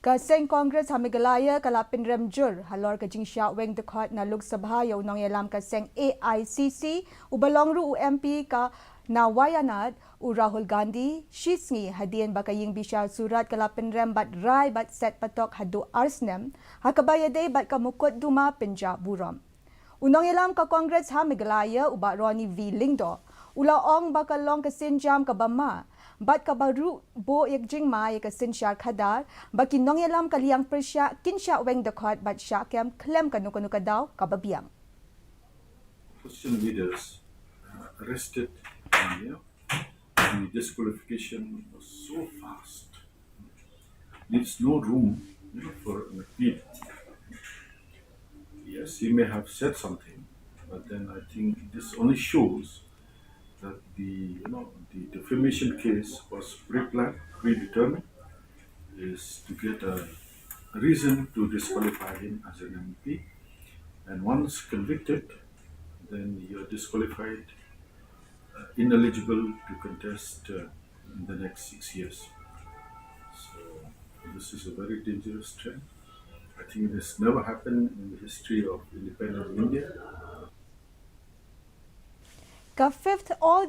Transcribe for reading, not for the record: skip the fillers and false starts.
Kaseng Congress Hamigalaya kalapin remjur Halor ka Jingshah Weng Dkhot na Lok Sabha yaw nong yalam kaseng AICC ubalongru UMP ka na wayanat u Rahul Gandhi shisngi hadien bakaying bisya surat kalapin rem bat rai bat set patok hadu arsnem hakabayade bat kamukot duma penja buram. Unong yalam ka Congress Hamigalaya uba Ronnie v Lyngdoh ulaong bakalong kasinjam kabama bat kabaru bo yak jingma yak sinsyar khadar baki nong yalam kaliyang persya kinsha Weng Dkhot bat sya kem klem kanu kadaw kababiang. Christian leaders arrested and the disqualification was so fast. There's no room for an appeal. Yes, he may have said something, but then I think this only shows that the defamation case was pre-planned, predetermined, is to get a reason to disqualify him as an MP, and once convicted, then you're disqualified, ineligible to contest in the next 6 years. So this is a very dangerous trend. I think this never happened in the history of independent India. Ka fifth all